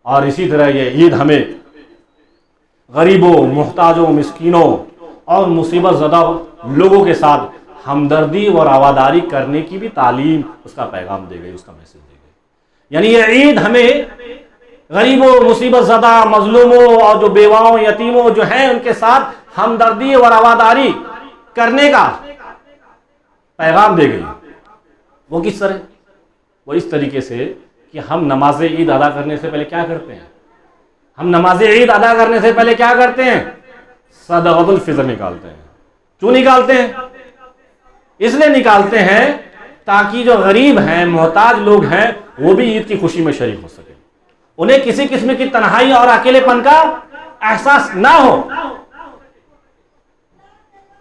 اور اسی طرح یہ عید ہمیں غریبوں، محتاجوں، مسکینوں اور مصیبت زدہ لوگوں کے ساتھ ہمدردی اور رواداری کرنے کی بھی تعلیم، اس کا پیغام دے گئی، اس کا میسج دے گئی۔ یعنی یہ عید ہمیں غریبوں، مصیبت زدہ، مظلوموں اور جو بیواؤں، یتیموں جو ہیں ان کے ساتھ ہمدردی اور رواداری کرنے کا پیغام دے گئی۔ وہ کس طرح؟ وہ اس طریقے سے کہ ہم نماز عید ادا کرنے سے پہلے کیا کرتے ہیں؟ ہم نماز عید ادا کرنے سے پہلے کیا کرتے ہیں؟ صدقۃ الفطر نکالتے ہیں۔ کیوں نکالتے ہیں؟ اس لیے نکالتے ہیں تاکہ جو غریب ہیں، محتاج لوگ ہیں، وہ بھی عید کی خوشی میں شریک ہو سکے، انہیں کسی قسم کی تنہائی اور اکیلے پن کا احساس نہ ہو۔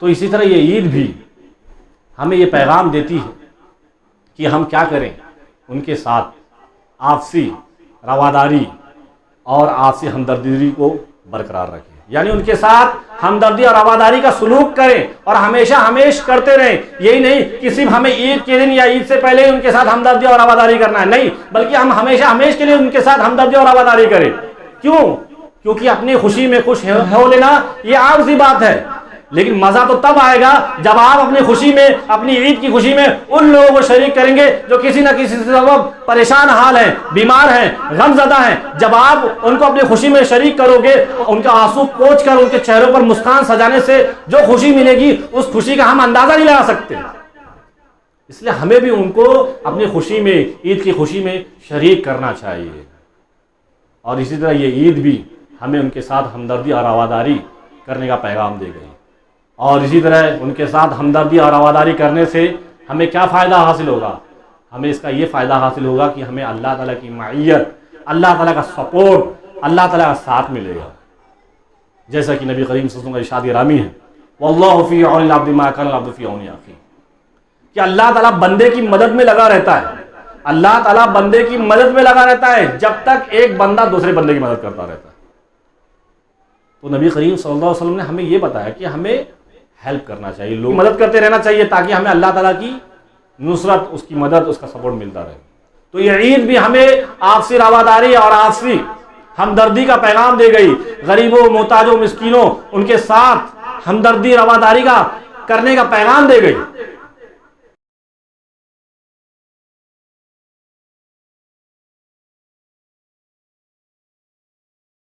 تو اسی طرح یہ عید بھی ہمیں یہ پیغام دیتی ہے کہ ہم کیا کریں، ان کے ساتھ آپسی رواداری اور آپسی ہمدردی کو برقرار رکھیں، یعنی ان کے ساتھ ہمدردی اور رواداری کا سلوک کریں اور ہمیشہ کرتے رہیں۔ یہی نہیں کہ صرف ہمیں عید کے دن یا عید سے پہلے ان کے ساتھ ہمدردی اور رواداری کرنا ہے، نہیں، بلکہ ہم ہمیشہ کے لیے ان کے ساتھ ہمدردی اور رواداری کریں۔ کیوں؟ کیونکہ اپنی خوشی میں خوش ہو لینا یہ عام سی بات ہے، لیکن مزہ تو تب آئے گا جب آپ اپنی خوشی میں، اپنی عید کی خوشی میں ان لوگوں کو شریک کریں گے جو کسی نہ کسی سبب پریشان حال ہیں، بیمار ہیں، غم زدہ ہیں۔ جب آپ ان کو اپنی خوشی میں شریک کرو گے، ان کا آنسو پوچھ کر ان کے چہروں پر مسکان سجانے سے جو خوشی ملے گی، اس خوشی کا ہم اندازہ نہیں لگا سکتے۔ اس لیے ہمیں بھی ان کو اپنی خوشی میں، عید کی خوشی میں شریک کرنا چاہیے۔ اور اسی طرح یہ عید بھی ہمیں ان کے ساتھ ہمدردی اور رواداری کرنے کا پیغام دے گئی۔ اور اسی طرح ان کے ساتھ ہمدردی اور رواداری کرنے سے ہمیں کیا فائدہ حاصل ہوگا؟ ہمیں اس کا یہ فائدہ حاصل ہوگا کہ ہمیں اللہ تعالیٰ کی معیت، اللہ تعالیٰ کا سپورٹ، اللہ تعالیٰ کا ساتھ ملے گا، جیسا کہ نبی کریم صلی اللہ علیہ وسلم کا ارشاد گرامی ہے، واللہ فی عون العبد ما کان العبد فی عون اخیہ، کہ اللہ تعالیٰ بندے کی مدد میں لگا رہتا ہے، اللہ تعالیٰ بندے کی مدد میں لگا رہتا ہے جب تک ایک بندہ دوسرے بندے کی مدد کرتا رہتا ہے۔ تو نبی کریم صلی اللہ علیہ وسلم نے ہمیں یہ بتایا کہ ہمیں ہیلپ کرنا چاہیے، لوگ مدد کرتے رہنا چاہیے تاکہ ہمیں اللہ تعالیٰ کی نصرت، اس کی مدد، اس کا سپورٹ ملتا رہے۔ تو یہ عید بھی ہمیں آپسی رواداری اور آپسی ہمدردی کا پیغام دے گئی، غریبوں، محتاجوں، مسکینوں، ان کے ساتھ ہمدردی، رواداری کا کرنے کا پیغام دے گئی۔